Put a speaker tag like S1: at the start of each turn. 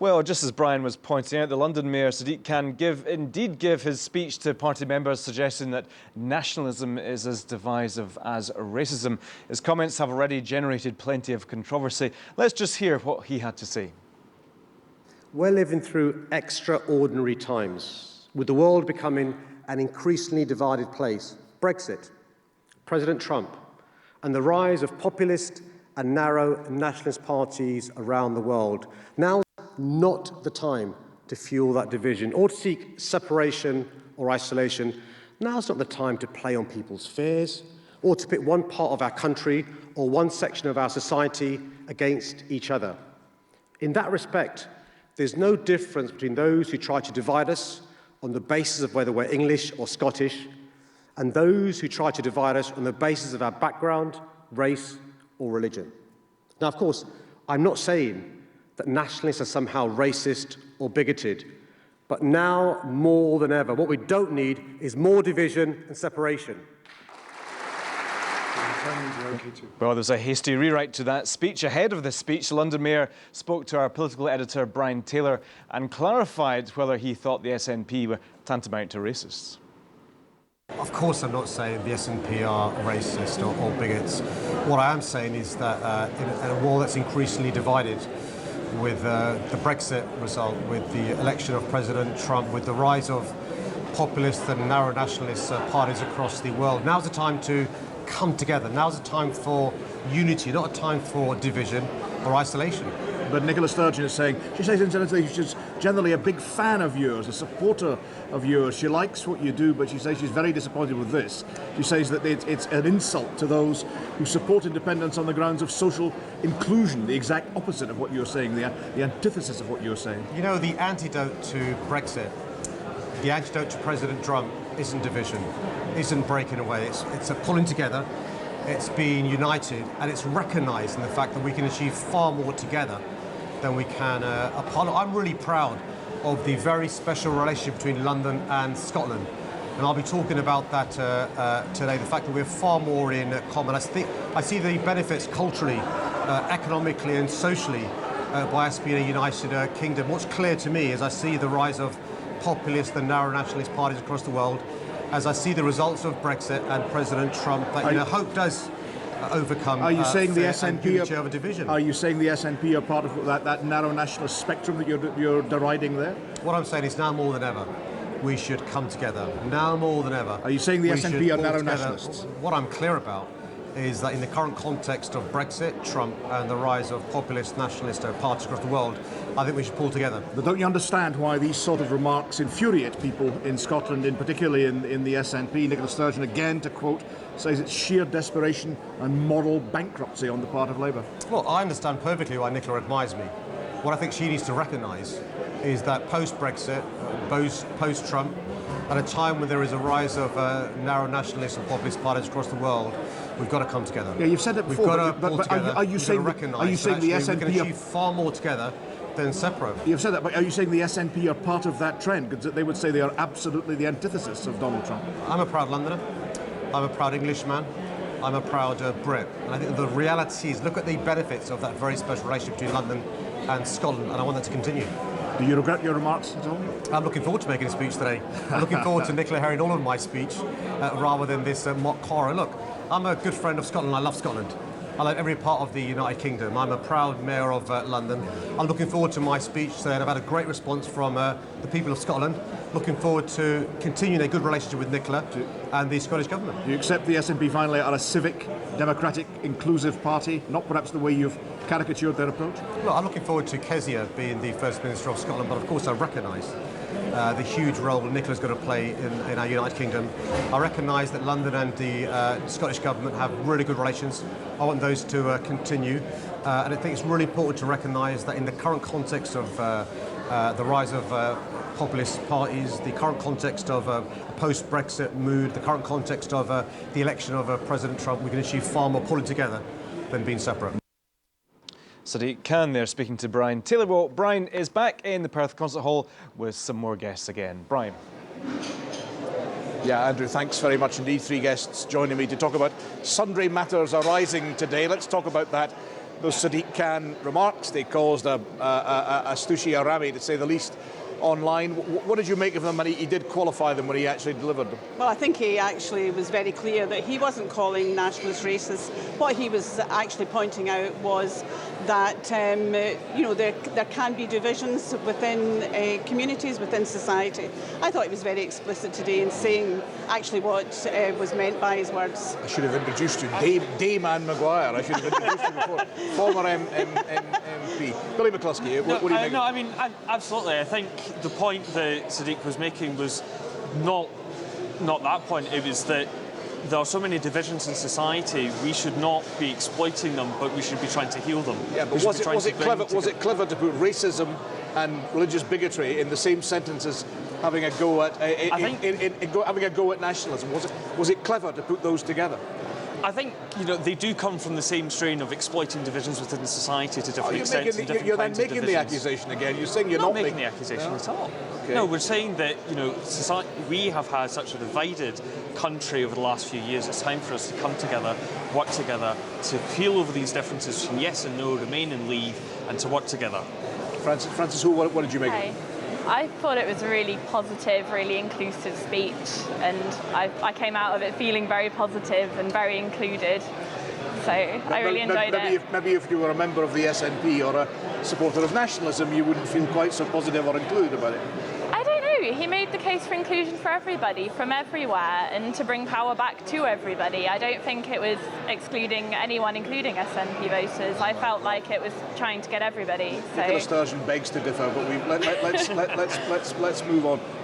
S1: Well, just as Brian was pointing out, the London Mayor Sadiq Khan indeed give his speech to party members, suggesting that nationalism is as divisive as racism. His comments have already generated plenty of controversy. Let's just hear what he had to say.
S2: We're living through extraordinary times, with the world becoming an increasingly divided place. Brexit, President Trump, and the rise of populist and narrow nationalist parties around the world. Now's not the time to fuel that division or to seek separation or isolation. Now's not the time to play on people's fears or to pit one part of our country or one section of our society against each other. In that respect, there's no difference between those who try to divide us on the basis of whether we're English or Scottish and those who try to divide us on the basis of our background, race, or religion. Now, of course, I'm not saying that nationalists are somehow racist or bigoted, but now more than ever, what we don't need is more division and separation.
S1: Well, there's a hasty rewrite to that speech. Ahead of the speech, the London Mayor spoke to our political editor, Brian Taylor, and clarified whether he thought the SNP were tantamount to racists.
S3: Of course I'm not saying the SNP are racist or bigots. What I am saying is that in a world that's increasingly divided with the Brexit result, with the election of President Trump, with the rise of populist and narrow nationalist parties across the world, now's the time to come together. Now's the time for unity, not a time for division or isolation.
S4: But Nicola Sturgeon is saying, she says incidentally she's generally a big fan of yours, a supporter of yours. She likes what you do, but she says she's very disappointed with this. She says that it's an insult to those who support independence on the grounds of social inclusion, the exact opposite of what you're saying, the antithesis of what you're saying.
S3: You know, the antidote to Brexit, the antidote to President Trump isn't division, isn't breaking away, it's a pulling together. It's being united, and it's recognising the fact that we can achieve far more together than we can apart. I'm really proud of the very special relationship between London and Scotland, and I'll be talking about that today. The fact that we're far more in common. I see the benefits culturally, economically, and socially by us being a united kingdom. What's clear to me is I see the rise of populist and narrow nationalist parties across the world, as I see the results of Brexit and President Trump, that hope does overcome.
S4: Are you saying the SNP
S3: are, division.
S4: Are you saying the SNP are part of that narrow nationalist spectrum that you're deriding there?
S3: What I'm saying is now more than ever, we should come together. Now more than ever.
S4: Are you saying the SNP are narrow nationalists?
S3: What I'm clear about is that in the current context of Brexit, Trump, and the rise of populist nationalist parties across the world, I think we should pull together.
S4: But don't you understand why these sort of remarks infuriate people in Scotland, particularly in the SNP? Nicola Sturgeon, again, to quote, says it's sheer desperation and moral bankruptcy on the part of Labour.
S3: Well, I understand perfectly why Nicola admires me. What I think she needs to recognise is that post-Brexit, post-Trump, at a time when there is a rise of narrow nationalist and populist parties across the world, we've got to come together.
S4: Yeah, you've said that before.
S3: We've got to pull together.
S4: Are you saying the SNP
S3: we can achieve far more together than separate?
S4: You've said that, but are you saying the SNP are part of that trend? Because they would say they are absolutely the antithesis of Donald Trump.
S3: I'm a proud Londoner. I'm a proud Englishman. I'm a proud Brit. And I think the reality is, look at the benefits of that very special relationship between London and Scotland, and I want that to continue.
S4: Do you regret your remarks at all?
S3: I'm looking forward to making a speech today. I'm looking forward to Nicola hearing all of my speech rather than this mock horror. Look, I'm a good friend of Scotland. I love Scotland. I love every part of the United Kingdom. I'm a proud mayor of London. I'm looking forward to my speech today, and I've had a great response from the people of Scotland. Looking forward to continuing a good relationship with Nicola and the Scottish Government.
S4: Do you accept the SNP finally are a civic, democratic, inclusive party, not perhaps the way you've caricatured their approach?
S3: Look, I'm looking forward to Kezia being the First Minister of Scotland, but of course I recognise the huge role Nicola's going to play in our United Kingdom. I recognise that London and the Scottish Government have really good relations. I want those to continue, and I think it's really important to recognise that in the current context of the rise of populist parties, the current context of a post-Brexit mood, the current context of the election of President Trump, we can achieve far more pulling together than being separate.
S1: Sadiq Khan there speaking to Brian Taylor. Well, Brian is back in the Perth Concert Hall with some more guests again. Brian.
S4: Yeah, Andrew, thanks very much indeed. 3 guests joining me to talk about sundry matters arising today. Let's talk about that those Sadiq Khan remarks. They caused a Stushi Arami, to say the least, online. What did you make of them? And he did qualify them when he actually delivered them.
S5: Well, I think he actually was very clear that he wasn't calling nationalists racist. What he was actually pointing out was that there can be divisions within communities, within society. I thought he was very explicit today in saying actually what was meant by his words.
S4: I should have introduced you, Dame Anne McGuire. I should have introduced you before. Former MP. Billy McCluskey, what do you make?
S6: No, I mean, absolutely. I think the point that Sadiq was making was not that point. It was that there are so many divisions in society. We should not be exploiting them, but we should be trying to heal them.
S4: Yeah, but was it clever to put racism and religious bigotry in the same sentence as having a go at having a go at nationalism? Was it clever to put those together?
S6: I think they do come from the same strain of exploiting divisions within society to different extents and different
S4: you're
S6: kinds
S4: then
S6: of
S4: making
S6: divisions.
S4: the accusation again. You're saying you're
S6: not
S4: not
S6: making the accusation
S4: no?
S6: at all.
S4: Okay.
S6: No, we're saying that society, we have had such a divided country over the last few years. It's time for us to come together, work together, to peel over these differences between yes and no, remain and leave, and to work together.
S4: Francis, what did you make of it?
S7: I thought it was a really positive, really inclusive speech, and I came out of it feeling very positive and very included. So I really enjoyed it.
S4: Maybe if you were a member of the SNP or a supporter of nationalism, you wouldn't feel quite so positive or included about it.
S7: I don't know. He made the case for inclusion for everybody, from everywhere, and to bring power back to everybody. I don't think it was excluding anyone, including SNP voters. I felt like it was trying to get everybody.
S4: Nicola Sturgeon begs to differ, but let's move on.